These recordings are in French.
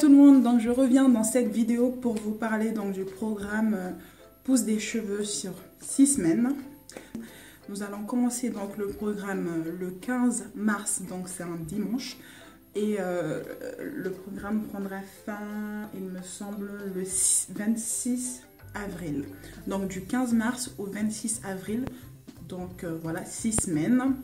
tout le monde, donc je reviens dans cette vidéo pour vous parler donc du programme Pousse des cheveux sur 6 semaines. Nous allons commencer donc le programme le 15 mars, donc c'est un dimanche. Et le programme prendra fin, il me semble, le 26 avril. Donc du 15 mars au 26 avril, donc voilà, 6 semaines.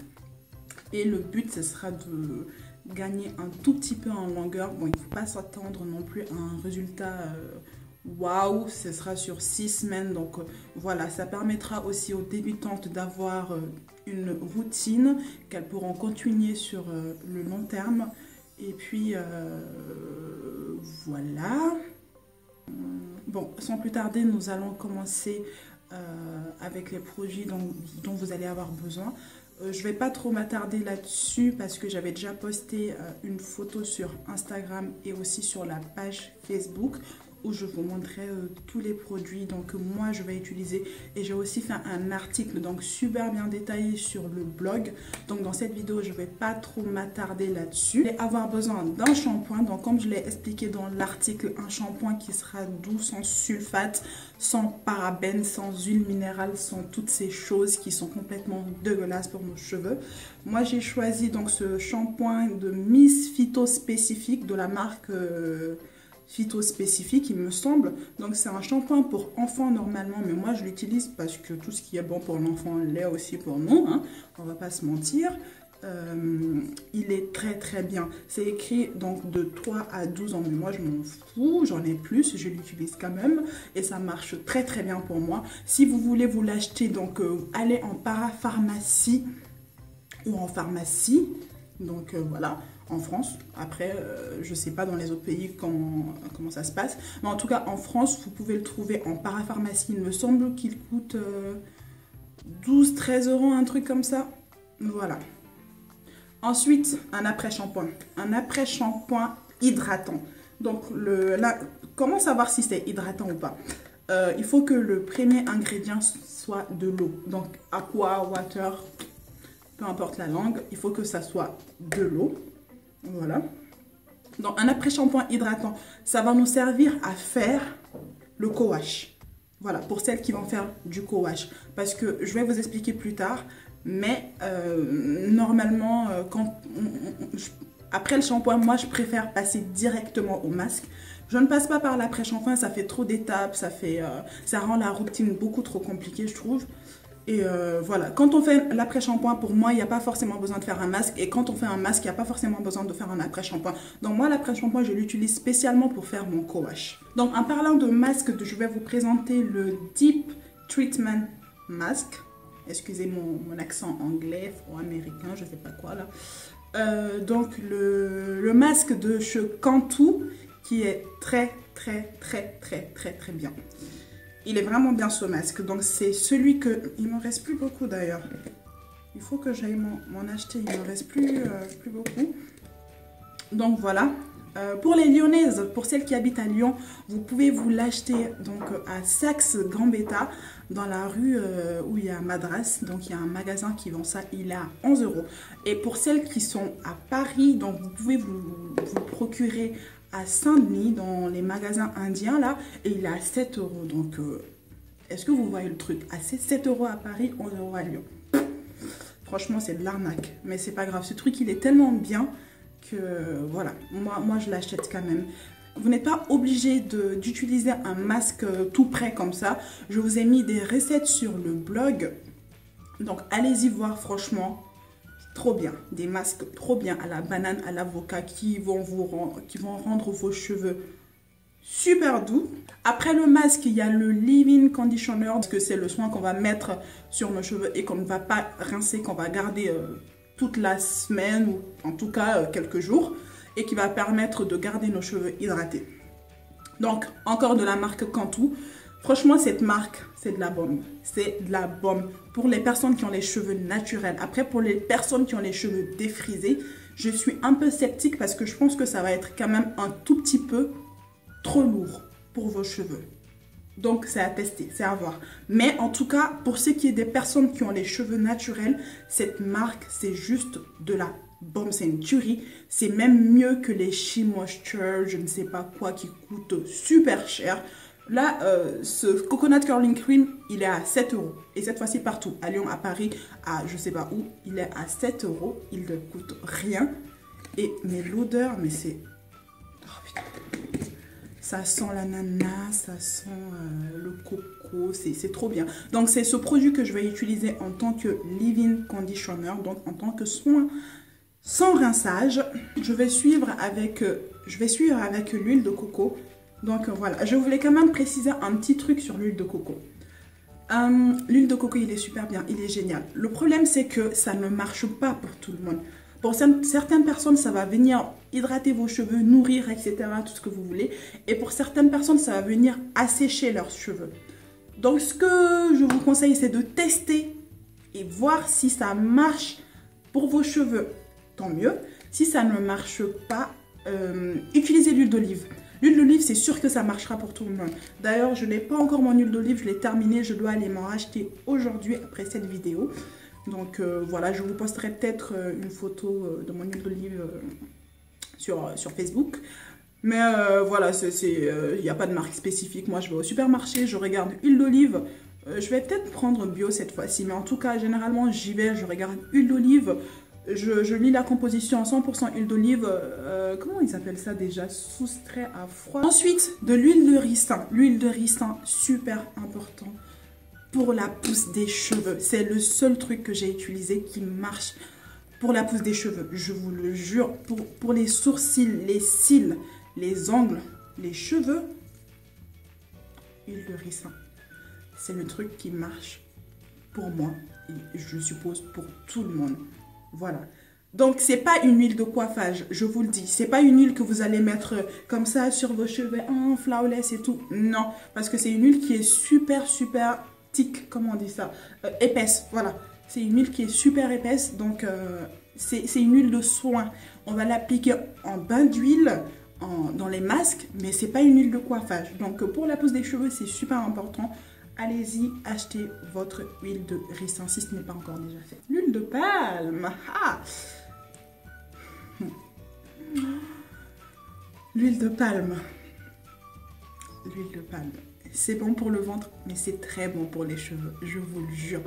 Et le but, ce sera de gagner un tout petit peu en longueur. Bon, il ne faut pas s'attendre non plus à un résultat waouh, ce sera sur 6 semaines. Donc voilà, ça permettra aussi aux débutantes d'avoir une routine qu'elles pourront continuer sur le long terme. Et puis voilà. Bon, sans plus tarder, nous allons commencer avec les produits dont vous allez avoir besoin. Je ne vais pas trop m'attarder là-dessus parce que j'avais déjà posté une photo sur Instagram et aussi sur la page Facebook où je vous montrerai tous les produits que moi je vais utiliser, et j'ai aussi fait un article donc super bien détaillé sur le blog. Donc dans cette vidéo je ne vais pas trop m'attarder là-dessus. Vous allez avoir besoin d'un shampoing, donc comme je l'ai expliqué dans l'article, un shampoing qui sera doux, sans sulfate, sans parabènes, sans huile minérale, sans toutes ces choses qui sont complètement dégueulasses pour nos cheveux. Moi j'ai choisi donc ce shampoing de Miss Phyto Spécifique de la marque Phyto Spécifique, il me semble. Donc c'est un shampoing pour enfants normalement, mais moi je l'utilise parce que tout ce qui est bon pour l'enfant l'est aussi pour nous, hein. On va pas se mentir. Il est très bien. C'est écrit donc de 3 à 12 ans, mais moi je m'en fous, j'en ai plus, je l'utilise quand même et ça marche très bien pour moi. Si vous voulez vous l'acheter, donc allez en parapharmacie ou en pharmacie, donc voilà, en France. Après je sais pas dans les autres pays comment ça se passe, mais en tout cas en France vous pouvez le trouver en parapharmacie. Il me semble qu'il coûte 12-13 €, un truc comme ça. Voilà. Ensuite, un après-shampoing. Un après-shampoing hydratant. Donc, comment savoir si c'est hydratant ou pas? Il faut que le premier ingrédient soit de l'eau. Donc, aqua, water, peu importe la langue, il faut que ça soit de l'eau. Voilà. Donc, un après-shampoing hydratant, ça va nous servir à faire le co-wash. Voilà, pour celles qui vont faire du co-wash. Parce que je vais vous expliquer plus tard. Mais normalement, après le shampoing, moi je préfère passer directement au masque. Je ne passe pas par l'après-shampoing, ça fait trop d'étapes, ça rend la routine beaucoup trop compliquée, je trouve. Et voilà, quand on fait l'après-shampoing, pour moi, il n'y a pas forcément besoin de faire un masque. Et quand on fait un masque, il n'y a pas forcément besoin de faire un après-shampoing. Donc moi, l'après-shampoing, je l'utilise spécialement pour faire mon co-wash. Donc en parlant de masque, je vais vous présenter le Deep Treatment Mask. Excusez mon accent anglais ou américain, je sais pas quoi là. Donc le masque de chez Cantu qui est très bien. Il est vraiment bien ce masque. Donc c'est celui que... Il me reste plus beaucoup d'ailleurs. Il faut que j'aille m'en acheter. Il me reste plus beaucoup. Donc voilà. Pour les Lyonnaises, pour celles qui habitent à Lyon, vous pouvez vous l'acheter donc à Saxe-Gambetta, dans la rue où il y a Madras. Donc il y a un magasin qui vend ça, il est à 11 €. Et pour celles qui sont à Paris, donc vous pouvez vous procurer à Saint-Denis, dans les magasins indiens là, et il est à 7 €. Donc est-ce que vous voyez le truc? À 7 € à Paris, 11 € à Lyon. Franchement c'est de l'arnaque, mais c'est pas grave, ce truc il est tellement bien que voilà, moi je l'achète quand même. Vous n'êtes pas obligé d'utiliser un masque tout prêt comme ça. Je vous ai mis des recettes sur le blog, donc allez-y voir, franchement trop bien. Des masques trop bien à la banane, à l'avocat, qui vont rendre vos cheveux super doux. Après le masque, il y a le leave-in conditioner, parce que c'est le soin qu'on va mettre sur nos cheveux et qu'on ne va pas rincer, qu'on va garder toute la semaine ou en tout cas quelques jours, et qui va permettre de garder nos cheveux hydratés. Donc encore de la marque Cantu. Franchement cette marque c'est de la bombe. C'est de la bombe pour les personnes qui ont les cheveux naturels. Après pour les personnes qui ont les cheveux défrisés, je suis un peu sceptique parce que je pense que ça va être quand même un tout petit peu trop lourd pour vos cheveux. Donc c'est à tester, c'est à voir. Mais en tout cas, pour ce qui est des personnes qui ont les cheveux naturels, cette marque, c'est juste de la Bon, c'est une tuerie. C'est même mieux que les She Moisture, je ne sais pas quoi, qui coûtent super cher. Là, ce Coconut Curling Cream, il est à 7 €. Et cette fois-ci, partout. À Lyon, à Paris, à je sais pas où, il est à 7 €. Il ne coûte rien. Mais l'odeur, mais c'est... Oh putain. Ça sent l'ananas, ça sent le coco, c'est trop bien. Donc, c'est ce produit que je vais utiliser en tant que leave-in conditioner, donc en tant que soin sans rinçage. Je vais suivre avec l'huile de coco. Donc voilà, je voulais quand même préciser un petit truc sur l'huile de coco. L'huile de coco, il est super bien, il est génial. Le problème, c'est que ça ne marche pas pour tout le monde. Pour certaines personnes, ça va venir hydrater vos cheveux, nourrir, etc., tout ce que vous voulez. Et pour certaines personnes, ça va venir assécher leurs cheveux. Donc, ce que je vous conseille, c'est de tester et voir si ça marche pour vos cheveux. Tant mieux. Si ça ne marche pas, utilisez l'huile d'olive. L'huile d'olive, c'est sûr que ça marchera pour tout le monde. D'ailleurs, je n'ai pas encore mon huile d'olive, je l'ai terminée. Je dois aller m'en racheter aujourd'hui après cette vidéo. Donc voilà, je vous posterai peut-être une photo de mon huile d'olive sur Facebook. Mais voilà, il n'y a pas de marque spécifique. Moi, je vais au supermarché, je regarde huile d'olive. Je vais peut-être prendre bio cette fois-ci. Mais en tout cas, généralement, j'y vais, je regarde huile d'olive. Je lis la composition en 100% huile d'olive. Comment ils appellent ça déjà? Soustrait à froid. Ensuite, de l'huile de ricin. L'huile de ricin, super important pour la pousse des cheveux. C'est le seul truc que j'ai utilisé qui marche pour la pousse des cheveux. Je vous le jure. Pour les sourcils, les cils, les ongles, les cheveux, huile de ricin. C'est le truc qui marche pour moi. Et je suppose pour tout le monde. Voilà. Donc, c'est pas une huile de coiffage, je vous le dis. C'est pas une huile que vous allez mettre comme ça sur vos cheveux, flawless et tout. Non, parce que c'est une huile qui est super thick, comment on dit ça, épaisse, voilà. C'est une huile qui est super épaisse, donc c'est une huile de soin. On va l'appliquer en bain d'huile, dans les masques, mais c'est pas une huile de coiffage. Donc, pour la pousse des cheveux, c'est super important. Allez-y, achetez votre huile de ricin si ce n'est pas encore déjà fait. L'huile de palme. Ah, l'huile de palme. L'huile de palme. C'est bon pour le ventre, mais c'est très bon pour les cheveux. Je vous le jure.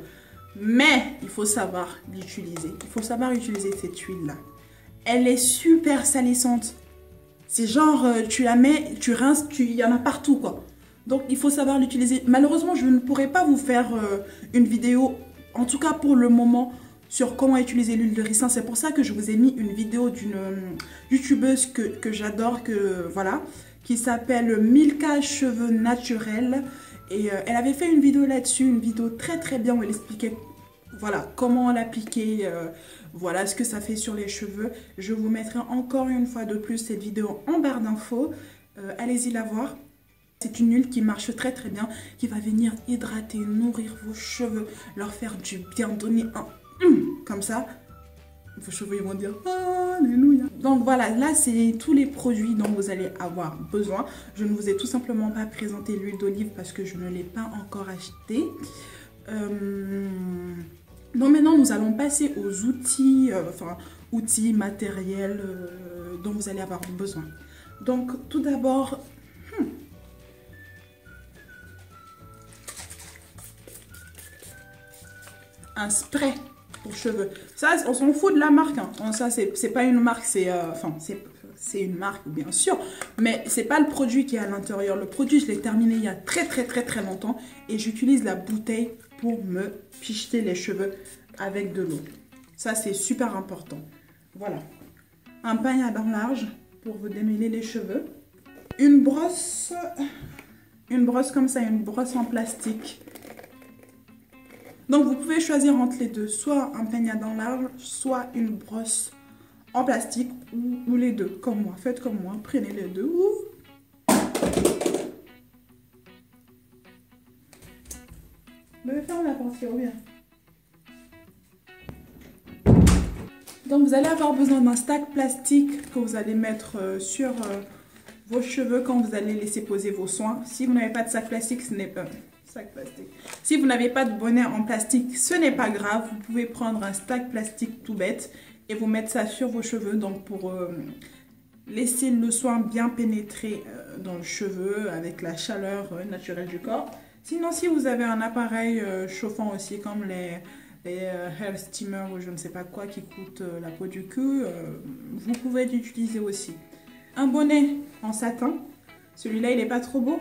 Mais il faut savoir l'utiliser. Il faut savoir utiliser cette huile-là. Elle est super salissante. C'est genre, tu la mets, tu rinces, il y en a partout, quoi. Donc, il faut savoir l'utiliser. Malheureusement, je ne pourrai pas vous faire une vidéo, en tout cas pour le moment, sur comment utiliser l'huile de ricin. C'est pour ça que je vous ai mis une vidéo d'une youtubeuse que j'adore, voilà, qui s'appelle Milka Cheveux Naturels. Et elle avait fait une vidéo là-dessus, une vidéo très bien où elle expliquait, voilà, comment l'appliquer, voilà ce que ça fait sur les cheveux. Je vous mettrai encore une fois de plus cette vidéo en barre d'infos. Allez-y la voir. C'est une huile qui marche très bien, qui va venir hydrater, nourrir vos cheveux, leur faire du bien, donner un comme ça. Vos cheveux ils vont dire alléluia. Donc voilà, là c'est tous les produits dont vous allez avoir besoin. Je ne vous ai tout simplement pas présenté l'huile d'olive parce que je ne l'ai pas encore achetée. Donc maintenant nous allons passer aux outils, outils matériels dont vous allez avoir besoin. Donc tout d'abord, un spray pour cheveux. Ça, on s'en fout de la marque. Hein. Ça, c'est pas une marque, c'est une marque, bien sûr. Mais c'est pas le produit qui est à l'intérieur. Le produit, je l'ai terminé il y a très longtemps. Et j'utilise la bouteille pour me picheter les cheveux avec de l'eau. Ça, c'est super important. Voilà. Un pagne à dents large pour vous démêler les cheveux. Une brosse comme ça, une brosse en plastique. Donc, vous pouvez choisir entre les deux, soit un peigne à dents large, soit une brosse en plastique, ou les deux, comme moi. Faites comme moi, prenez les deux. Mais ferme la porte, c'est bien. Donc, vous allez avoir besoin d'un stack plastique que vous allez mettre sur vos cheveux quand vous allez laisser poser vos soins. Si vous n'avez pas de sac plastique, ce n'est pas... Sac plastique. Si vous n'avez pas de bonnet en plastique, ce n'est pas grave. Vous pouvez prendre un stack plastique tout bête et vous mettre ça sur vos cheveux, donc pour laisser le soin bien pénétrer dans le cheveu avec la chaleur naturelle du corps. Sinon, si vous avez un appareil chauffant aussi, comme les hair steamers ou je ne sais pas quoi qui coûtent la peau du cul, vous pouvez l'utiliser aussi. Un bonnet en satin, celui-là il n'est pas trop beau.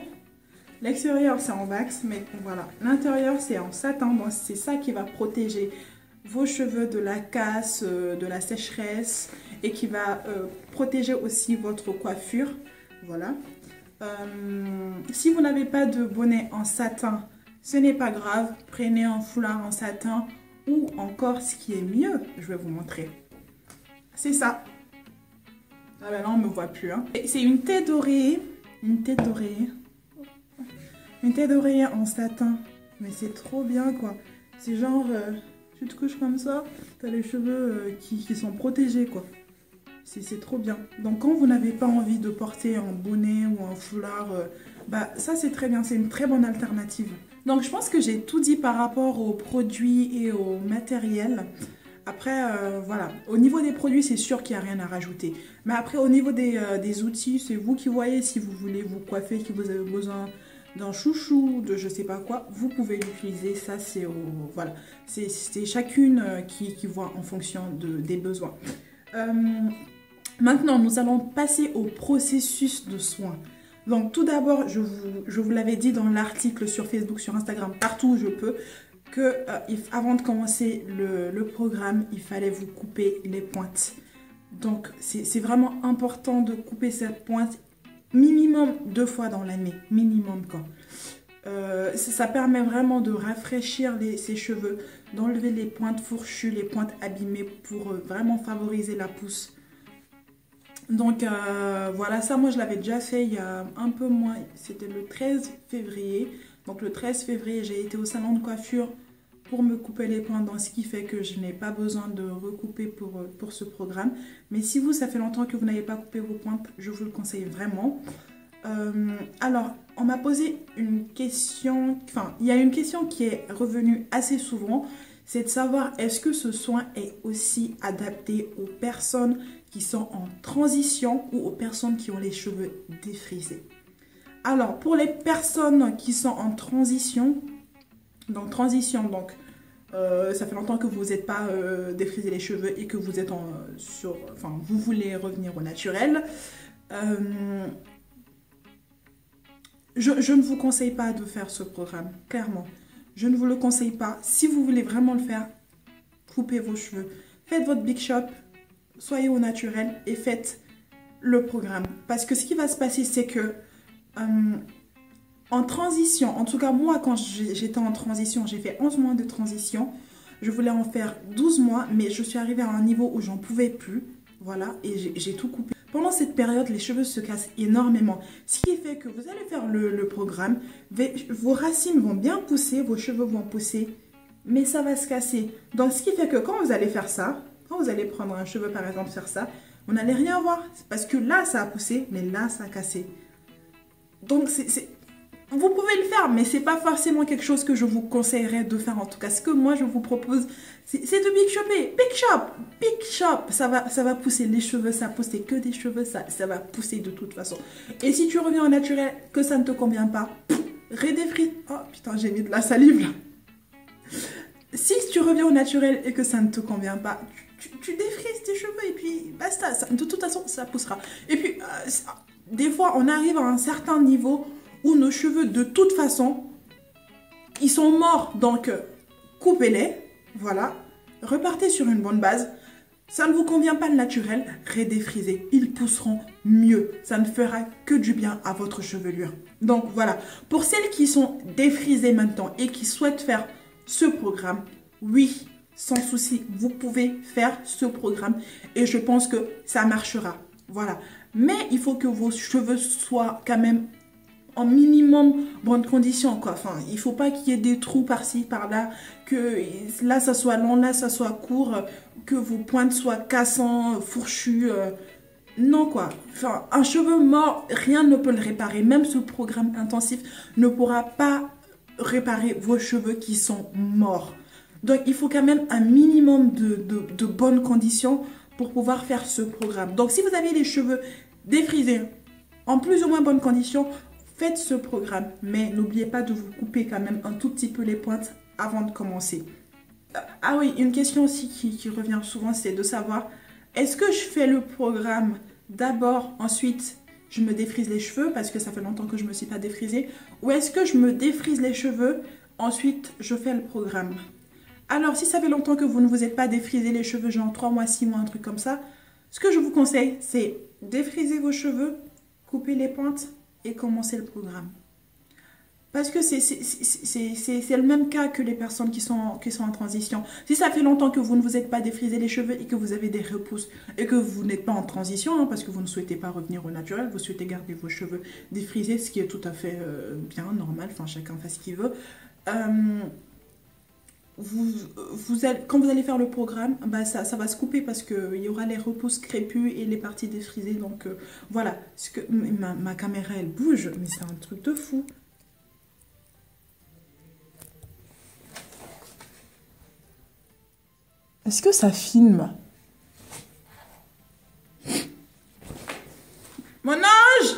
L'extérieur c'est en wax, mais voilà, l'intérieur c'est en satin, donc c'est ça qui va protéger vos cheveux de la casse, de la sécheresse, et qui va protéger aussi votre coiffure. Voilà. Si vous n'avez pas de bonnet en satin, ce n'est pas grave, prenez un foulard en satin, ou encore ce qui est mieux, je vais vous montrer. C'est ça. Ah ben là on ne me voit plus. Hein. C'est une tête d'oreiller. Une tête d'oreiller. Une tête d'oreiller en satin. Mais c'est trop bien quoi. C'est genre, tu te couches comme ça, tu as les cheveux qui sont protégés quoi. C'est trop bien. Donc quand vous n'avez pas envie de porter un bonnet ou un foulard, bah ça c'est très bien. C'est une très bonne alternative. Donc je pense que j'ai tout dit par rapport aux produits et au matériel. Après, voilà, au niveau des produits, c'est sûr qu'il n'y a rien à rajouter. Mais après, au niveau des outils, c'est vous qui voyez si vous voulez vous coiffer, que vous avez besoin d'un chouchou, de je sais pas quoi, vous pouvez l'utiliser. Ça, c'est voilà, c'est chacune qui voit en fonction des besoins. Maintenant, nous allons passer au processus de soins. Donc tout d'abord, je vous l'avais dit dans l'article sur Facebook, sur Instagram, partout où je peux, que avant de commencer le programme, il fallait vous couper les pointes. Donc c'est vraiment important de couper cette pointe minimum 2 fois dans l'année, minimum quoi. Ça permet vraiment de rafraîchir ses cheveux, d'enlever les pointes fourchues, les pointes abîmées pour vraiment favoriser la pousse. Donc voilà, ça moi je l'avais déjà fait il y a un peu moins, c'était le 13 février. Donc le 13 février, j'ai été au salon de coiffure pour me couper les pointes, ce qui fait que je n'ai pas besoin de recouper pour ce programme. Mais si vous, ça fait longtemps que vous n'avez pas coupé vos pointes, je vous le conseille vraiment. Alors, on m'a posé une question, enfin, il y a une question qui est revenue assez souvent, c'est de savoir est-ce que ce soin est aussi adapté aux personnes qui sont en transition ou aux personnes qui ont les cheveux défrisés. Alors, pour les personnes qui sont en transition, ça fait longtemps que vous n'êtes pas défrisé les cheveux et que vous êtes vous voulez revenir au naturel, je ne vous conseille pas de faire ce programme, clairement. Je ne vous le conseille pas. Si vous voulez vraiment le faire, coupez vos cheveux. Faites votre Big Shop, soyez au naturel et faites le programme. Parce que ce qui va se passer, c'est que en transition, en tout cas moi quand j'étais en transition, j'ai fait 11 mois de transition. Je voulais en faire 12 mois, mais je suis arrivée à un niveau où j'en pouvais plus. Voilà, et j'ai tout coupé. Pendant cette période, les cheveux se cassent énormément. Ce qui fait que vous allez faire le programme, vos racines vont bien pousser, vos cheveux vont pousser, mais ça va se casser. Donc ce qui fait que quand vous allez faire ça, quand vous allez prendre un cheveu par exemple, faire ça, vous n'allez rien voir. Parce que là, ça a poussé, mais là, ça a cassé. Donc vous pouvez le faire, mais c'est pas forcément quelque chose que je vous conseillerais de faire. En tout cas, ce que moi je vous propose, c'est de Big Shopper. Big Shop, ça va pousser les cheveux, ça pousse, c'est que des cheveux, ça va pousser de toute façon. Et si tu reviens au naturel, que ça ne te convient pas, redéfrise. Oh putain, j'ai mis de la salive là. Si tu reviens au naturel et que ça ne te convient pas, tu défrises tes cheveux et puis basta. De toute façon, ça poussera. Et puis, des fois, on arrive à un certain niveau où nos cheveux, de toute façon, ils sont morts. Donc, coupez-les. Voilà. Repartez sur une bonne base. Ça ne vous convient pas le naturel, redéfrisez. Ils pousseront mieux. Ça ne fera que du bien à votre chevelure. Donc, voilà. Pour celles qui sont défrisées maintenant et qui souhaitent faire ce programme, oui, sans souci, vous pouvez faire ce programme. Et je pense que ça marchera. Voilà. Mais il faut que vos cheveux soient quand même en minimum bonne condition quoi. Enfin, il faut pas qu'il y ait des trous par-ci par-là, que là ça soit long, là ça soit court, que vos pointes soient cassants, fourchues, non quoi. Enfin, un cheveu mort, rien ne peut le réparer. Même ce programme intensif ne pourra pas réparer vos cheveux qui sont morts. Donc, il faut quand même un minimum de bonnes conditions pour pouvoir faire ce programme. Donc, si vous avez les cheveux défrisés en plus ou moins bonnes conditions, faites ce programme. Mais n'oubliez pas de vous couper quand même un tout petit peu les pointes avant de commencer. Ah oui, une question aussi qui revient souvent, c'est de savoir, est-ce que je fais le programme d'abord, ensuite je me défrise les cheveux parce que ça fait longtemps que je ne me suis pas défrisée, ou est-ce que je me défrise les cheveux, ensuite je fais le programme? Alors, si ça fait longtemps que vous ne vous êtes pas défrisé les cheveux, genre 3 mois, 6 mois, un truc comme ça, ce que je vous conseille, c'est défriser vos cheveux, couper les pointes et commencer le programme. Parce que c'est le même cas que les personnes qui sont en transition. Si ça fait longtemps que vous ne vous êtes pas défrisé les cheveux et que vous avez des repousses et que vous n'êtes pas en transition, hein, parce que vous ne souhaitez pas revenir au naturel, vous souhaitez garder vos cheveux défrisés, ce qui est tout à fait bien, normal, enfin chacun fait ce qu'il veut. Quand vous allez faire le programme, bah ça va se couper parce qu'il y aura les repousses crépues et les parties défrisées. Donc voilà, ma caméra elle bouge, mais c'est un truc de fou. Est-ce que ça filme? Mon ange!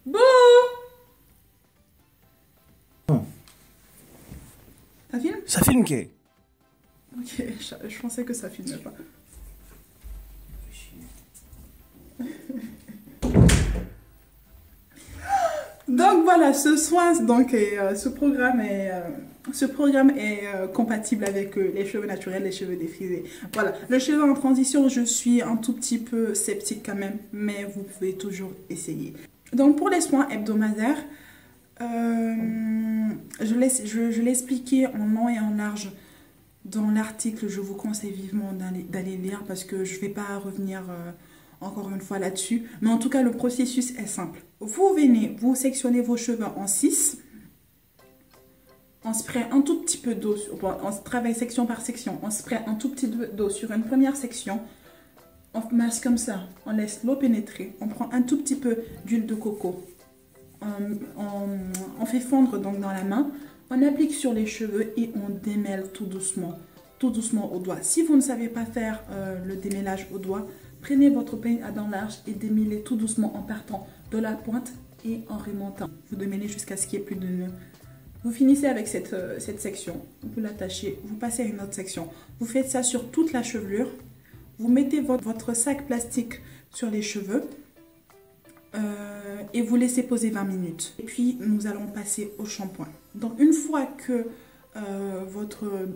Bouh! Ça filme? Ça filme qu'est? Ok, je pensais que ça filmait pas. Donc voilà, ce soin, donc, ce programme est compatible avec les cheveux naturels, les cheveux défrisés. Voilà, le cheveu en transition, je suis un tout petit peu sceptique quand même, mais vous pouvez toujours essayer. Donc pour les soins hebdomadaires, je l'ai expliqué en long et en large dans l'article. Je vous conseille vivement d'aller lire parce que je ne vais pas revenir encore une fois là-dessus. Mais en tout cas, le processus est simple. Vous venez, vous sectionnez vos cheveux en 6. On spray un tout petit peu d'eau. On travaille section par section. On spray un tout petit peu d'eau sur une première section. On masse comme ça. On laisse l'eau pénétrer. On prend un tout petit peu d'huile de coco. On fait fondre donc dans la main. On applique sur les cheveux et on démêle tout doucement au doigt. Si vous ne savez pas faire le démêlage au doigt, prenez votre peigne à dents larges et démêlez tout doucement en partant de la pointe et en remontant. Vous démêlez jusqu'à ce qu'il n'y ait plus de nœuds. Vous finissez avec cette section, vous l'attachez, vous passez à une autre section. Vous faites ça sur toute la chevelure. Vous mettez votre sac plastique sur les cheveux et vous laissez poser 20 minutes. Et puis, nous allons passer au shampoing. Donc, une fois que votre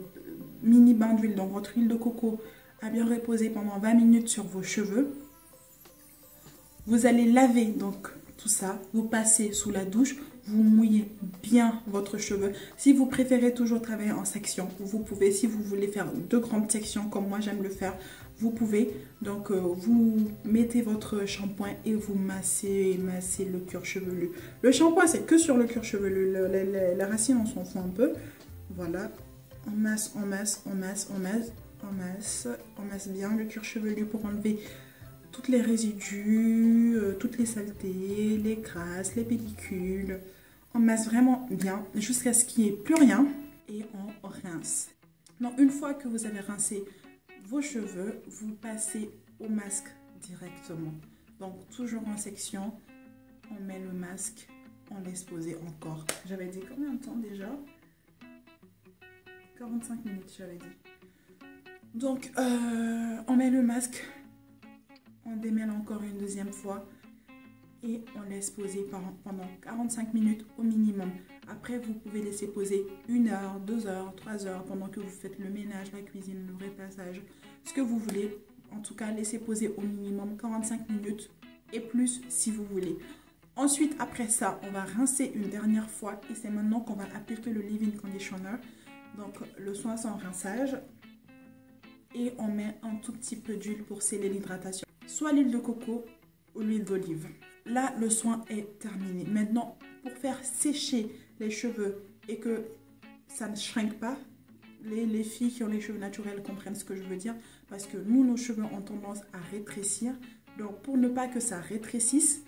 mini bain d'huile, donc votre huile de coco, a bien reposé pendant 20 minutes sur vos cheveux, vous allez laver donc tout ça, vous passez sous la douche, vous mouillez bien votre cheveu. Si vous préférez toujours travailler en section, vous pouvez. Si vous voulez faire 2 grandes sections comme moi j'aime le faire, vous pouvez. Donc vous mettez votre shampoing et vous massez le cuir chevelu. Le shampoing c'est que sur le cuir chevelu, les racines on s'en fout un peu. Voilà, on masse bien le cuir chevelu pour enlever toutes les résidus, toutes les saletés, les grasses, les pellicules. On masse vraiment bien jusqu'à ce qu'il n'y ait plus rien et on rince. Donc une fois que vous avez rincé vos cheveux, vous passez au masque directement. Donc toujours en section, on met le masque, on laisse poser encore. J'avais dit combien de temps déjà? 45 minutes j'avais dit. Donc on met le masque. On démêle encore une deuxième fois et on laisse poser pendant 45 minutes au minimum. Après, vous pouvez laisser poser 1 heure, 2 heures, 3 heures pendant que vous faites le ménage, la cuisine, le repassage, ce que vous voulez. En tout cas, laissez poser au minimum 45 minutes et plus si vous voulez. Ensuite, après ça, on va rincer une dernière fois et c'est maintenant qu'on va appliquer le leave-in conditioner. Donc, le soin sans rinçage. Et on met un tout petit peu d'huile pour sceller l'hydratation. Soit l'huile de coco ou l'huile d'olive. Là, le soin est terminé. Maintenant, pour faire sécher les cheveux et que ça ne shrinque pas, les filles qui ont les cheveux naturels comprennent ce que je veux dire. Parce que nous, nos cheveux ont tendance à rétrécir. Donc, pour ne pas que ça rétrécisse,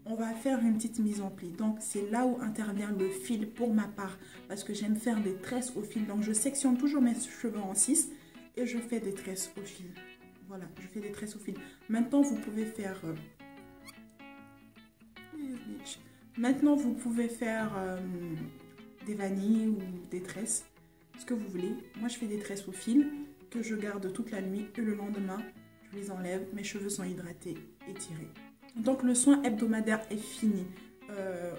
on va faire une petite mise en pli. Donc, c'est là où intervient le fil pour ma part. Parce que j'aime faire des tresses au fil. Donc, je sectionne toujours mes cheveux en 6 et je fais des tresses au fil. Voilà, je fais des tresses au fil. Maintenant, vous pouvez faire... Maintenant, vous pouvez faire des vanilles ou des tresses. Ce que vous voulez. Moi, je fais des tresses au fil que je garde toute la nuit. Et le lendemain, je les enlève. Mes cheveux sont hydratés et tirés. Donc le soin hebdomadaire est fini.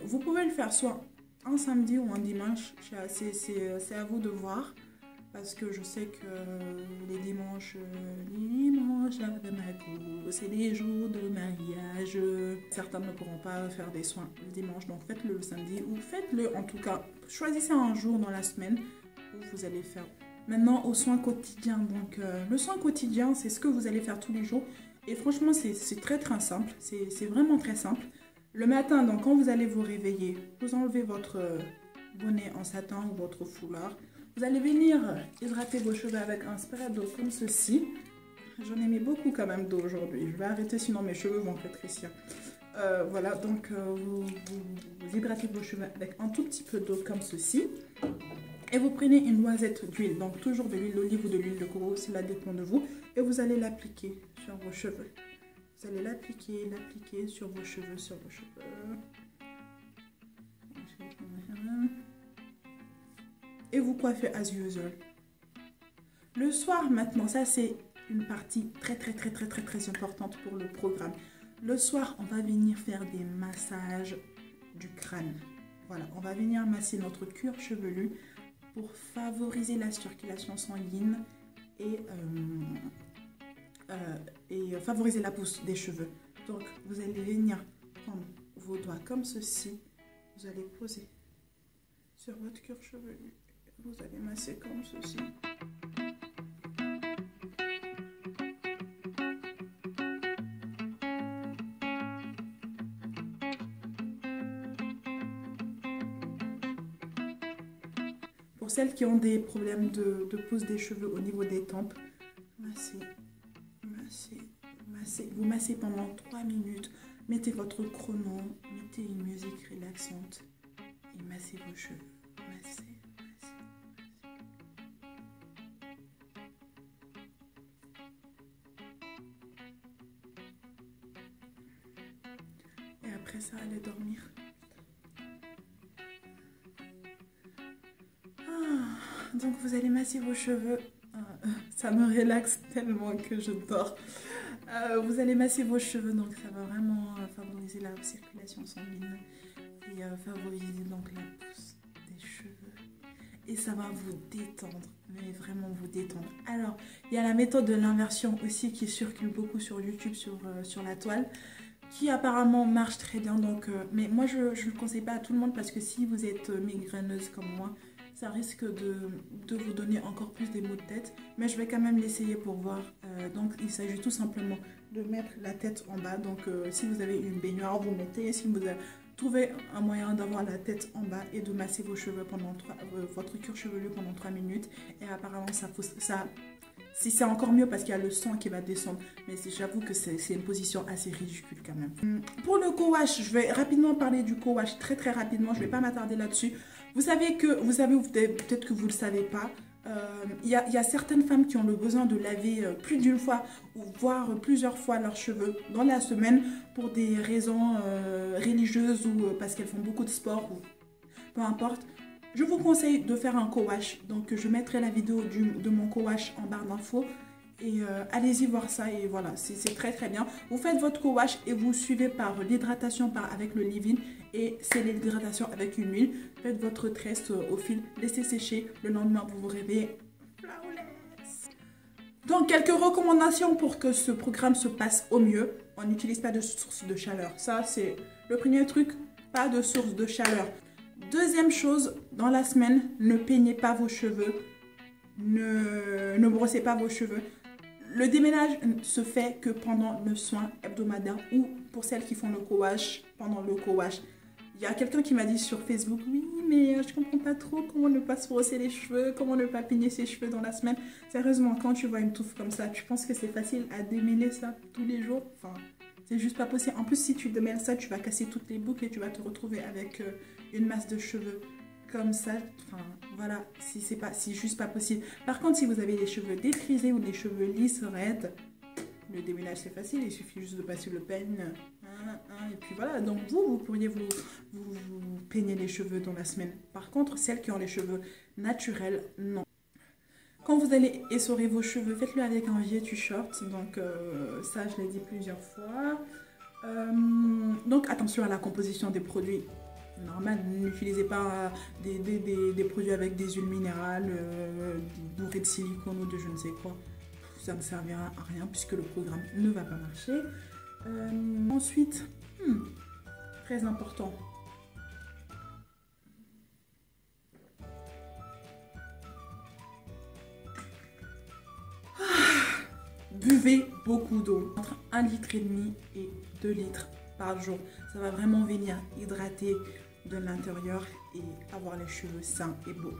Vous pouvez le faire soit un samedi ou un dimanche. C'est à vous de voir. Parce que je sais que les dimanches c'est les jours de mariage. Certains ne pourront pas faire des soins le dimanche. Donc faites-le le samedi ou faites-le en tout cas. Choisissez un jour dans la semaine où vous allez faire. Maintenant au soin quotidien. Donc le soin quotidien, c'est ce que vous allez faire tous les jours. Et franchement, c'est très simple. C'est vraiment très simple. Le matin, donc quand vous allez vous réveiller, vous enlevez votre bonnet en satin ou votre foulard. Vous allez venir hydrater vos cheveux avec un spray d'eau comme ceci. J'en ai mis beaucoup quand même d'eau aujourd'hui. Je vais arrêter sinon mes cheveux vont rétrécir. Voilà, donc vous hydratez vos cheveux avec un tout petit peu d'eau comme ceci. Et vous prenez une noisette d'huile, donc toujours de l'huile d'olive ou de l'huile de coco, cela dépend de vous. Et vous allez l'appliquer sur vos cheveux. Vous allez l'appliquer sur vos cheveux, Et vous coiffez as usual. Le soir maintenant, ça c'est une partie très importante pour le programme. Le soir, on va venir faire des massages du crâne. Voilà, on va venir masser notre cuir chevelu pour favoriser la circulation sanguine et favoriser la pousse des cheveux. Donc, vous allez venir prendre vos doigts comme ceci. Vous allez poser sur votre cuir chevelu. Vous allez masser comme ceci. Pour celles qui ont des problèmes de pousse des cheveux au niveau des tempes, massez. Vous massez pendant 3 minutes. Mettez votre chrono, mettez une musique relaxante et massez vos cheveux. Massez. Et après ça, allez dormir. Donc vous allez masser vos cheveux. Ça me relaxe tellement que je dors. Vous allez masser vos cheveux, donc ça va vraiment favoriser la circulation sanguine et favoriser donc la pousse des cheveux. Et ça va vous détendre, mais vraiment vous détendre. Alors, il y a la méthode de l'inversion aussi qui circule beaucoup sur YouTube, sur la toile, qui apparemment marche très bien. Donc, mais moi, je ne le conseille pas à tout le monde parce que si vous êtes migraineuse comme moi, ça risque de vous donner encore plus des maux de tête. Mais je vais quand même l'essayer pour voir. Donc, il s'agit tout simplement de mettre la tête en bas. Donc, si vous avez une baignoire, vous mettez. Si vous avez trouvé un moyen d'avoir la tête en bas et de masser vos cheveux pendant votre cuir chevelu pendant 3 minutes. Et apparemment, si c'est encore mieux parce qu'il y a le sang qui va descendre. Mais j'avoue que c'est une position assez ridicule quand même. Pour le co-wash, je vais rapidement parler du co-wash très rapidement. Je ne vais pas m'attarder là-dessus. Vous savez peut-être que vous ne le savez pas. Il y a certaines femmes qui ont le besoin de laver plus d'une fois ou voire plusieurs fois leurs cheveux dans la semaine pour des raisons religieuses ou parce qu'elles font beaucoup de sport ou peu importe. Je vous conseille de faire un co-wash. Donc, je mettrai la vidéo de mon co-wash en barre d'infos. Et allez-y voir ça. Et voilà, c'est très bien. Vous faites votre co-wash et vous suivez par l'hydratation avec le leave-in. Et c'est l'hydratation avec une huile. Faites votre tresse au fil. Laissez sécher. Le lendemain, vous vous réveillez. Flawless. Donc, quelques recommandations pour que ce programme se passe au mieux. On n'utilise pas de source de chaleur. Ça, c'est le premier truc. Pas de source de chaleur. Deuxième chose, dans la semaine, ne peignez pas vos cheveux, ne brossez pas vos cheveux. Le déménage se fait que pendant le soin hebdomadaire ou pour celles qui font le co-wash, pendant le co-wash. Il y a quelqu'un qui m'a dit sur Facebook, oui, mais je comprends pas trop comment ne pas se brosser les cheveux, comment ne pas peigner ses cheveux dans la semaine. Sérieusement, quand tu vois une touffe comme ça, tu penses que c'est facile à démêler ça tous les jours? Enfin, C'est juste pas possible. En plus, si tu démêles ça, tu vas casser toutes les boucles et tu vas te retrouver avec une masse de cheveux comme ça. Enfin, voilà, c'est juste pas possible. Par contre, si vous avez les cheveux défrisés ou les cheveux lisses, raides, le déménage c'est facile. Il suffit juste de passer le peigne. Et puis voilà, donc vous pourriez vous peigner les cheveux dans la semaine. Par contre, celles qui ont les cheveux naturels, non. Quand vous allez essorer vos cheveux, faites-le avec un vieux t-shirt. Donc ça, je l'ai dit plusieurs fois. Donc attention à la composition des produits. Normal, n'utilisez pas des produits avec des huiles minérales, bourrés de silicone ou de je ne sais quoi. Ça ne servira à rien puisque le programme ne va pas marcher. Ensuite, très important. Buvez beaucoup d'eau, entre 1,5 litre et 2 litres par jour. Ça va vraiment venir hydrater de l'intérieur et avoir les cheveux sains et beaux.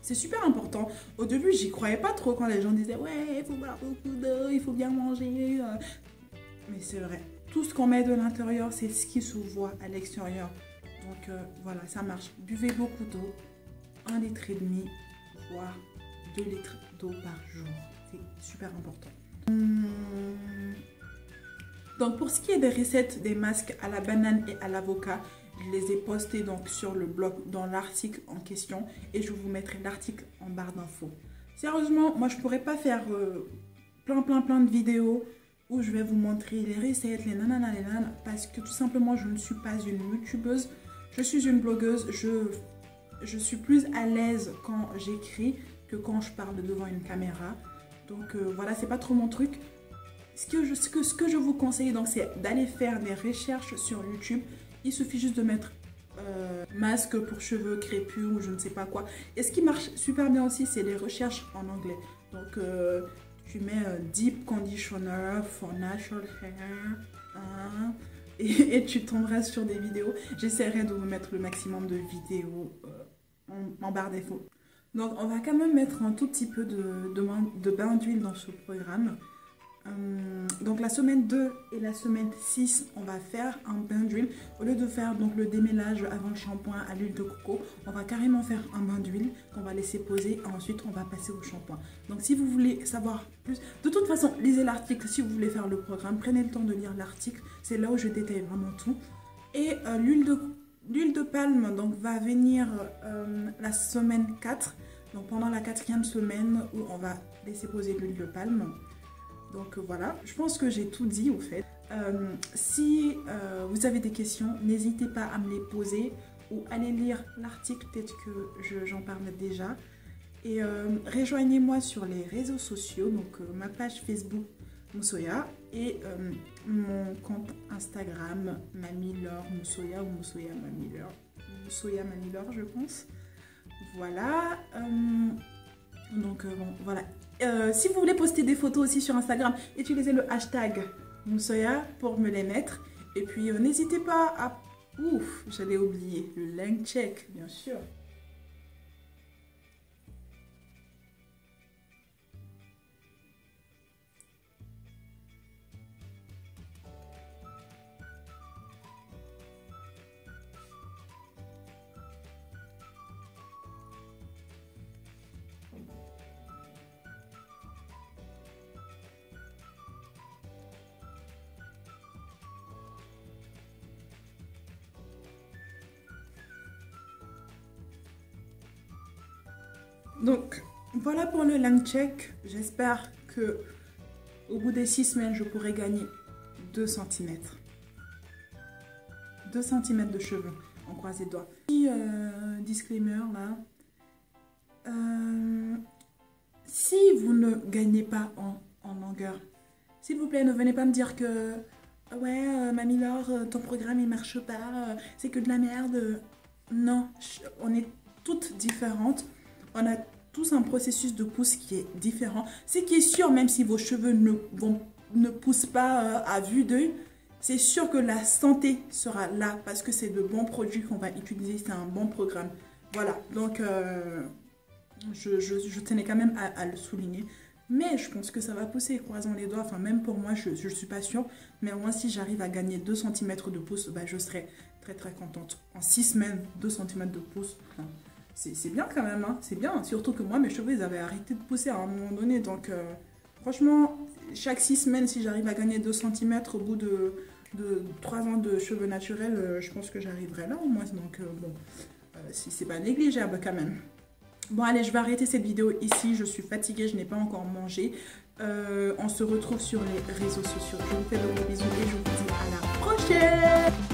C'est super important. Au début, j'y croyais pas trop quand les gens disaient « Ouais, il faut boire beaucoup d'eau, il faut bien manger. » Mais c'est vrai. Tout ce qu'on met de l'intérieur, c'est ce qui se voit à l'extérieur. Donc voilà, ça marche. Buvez beaucoup d'eau, 1,5 litre, voire 2 litres d'eau par jour. C'est super important. Donc pour ce qui est des recettes des masques à la banane et à l'avocat, je les ai postés donc sur le blog dans l'article en question et je vous mettrai l'article en barre d'infos. Sérieusement, moi je pourrais pas faire plein de vidéos où je vais vous montrer les recettes, les nanana, les nanana, parce que tout simplement je ne suis pas une youtubeuse, je suis une blogueuse, je suis plus à l'aise quand j'écris que quand je parle devant une caméra. Donc voilà, c'est pas trop mon truc. Ce que je vous conseille donc c'est d'aller faire des recherches sur YouTube. Il suffit juste de mettre masque pour cheveux crépus ou je ne sais pas quoi. Et ce qui marche super bien aussi, c'est les recherches en anglais. Donc tu mets Deep Conditioner for Natural Hair et tu tomberas sur des vidéos. J'essaierai de vous mettre le maximum de vidéos en barre d'infos. Donc on va quand même mettre un tout petit peu de bain d'huile dans ce programme. Donc la semaine 2 et la semaine 6, on va faire un bain d'huile. Au lieu de faire donc le démêlage avant le shampoing à l'huile de coco, on va carrément faire un bain d'huile qu'on va laisser poser. Ensuite, on va passer au shampoing. Donc si vous voulez savoir plus, de toute façon, lisez l'article si vous voulez faire le programme. Prenez le temps de lire l'article. C'est là où je détaille vraiment tout. Et l'huile de palme donc, va venir la semaine 4. Donc pendant la 4e semaine où on va laisser poser l'huile de palme. Donc voilà, je pense que j'ai tout dit au fait. Si vous avez des questions, n'hésitez pas à me les poser ou allez lire l'article, peut-être que j'en parle déjà. Et rejoignez-moi sur les réseaux sociaux, donc ma page Facebook Moussoya et mon compte Instagram Mamilor Moussoya ou Moussoya Mamilor. Moussoya Mamilor, je pense. Voilà. Donc bon, voilà. Si vous voulez poster des photos aussi sur Instagram, utilisez le hashtag Moussoya pour me les mettre. Et puis n'hésitez pas à... Ouf, j'allais oublier le link check, bien sûr. Donc, voilà pour le length check. J'espère que au bout des 6 semaines, je pourrai gagner 2 cm. 2 cm de cheveux. On croise les doigts. Petit disclaimer là. Si vous ne gagnez pas en longueur, s'il vous plaît, ne venez pas me dire que ouais, Mamilor, ton programme il marche pas, c'est que de la merde. Non, on est toutes différentes. On a tous un processus de pousse qui est différent. Ce qui est sûr, même si vos cheveux ne poussent pas à vue d'œil, c'est sûr que la santé sera là parce que c'est de bons produits qu'on va utiliser. C'est un bon programme. Voilà, donc je tenais quand même à le souligner. Mais je pense que ça va pousser, croisons les doigts. Enfin, même pour moi, je ne suis pas sûre. Mais moi, si j'arrive à gagner 2 cm de pouce, bah, je serai très très contente. En 6 semaines, 2 cm de pouce, enfin, c'est bien quand même. Hein, c'est bien. Surtout que moi, mes cheveux, ils avaient arrêté de pousser à un moment donné. Donc, franchement, chaque 6 semaines, si j'arrive à gagner 2 cm au bout de 3 ans de cheveux naturels, je pense que j'arriverai là au moins. Donc, bon, c'est pas négligeable quand même. Bon allez, je vais arrêter cette vidéo ici, je suis fatiguée, je n'ai pas encore mangé. On se retrouve sur les réseaux sociaux. Je vous fais de gros bisous et je vous dis à la prochaine.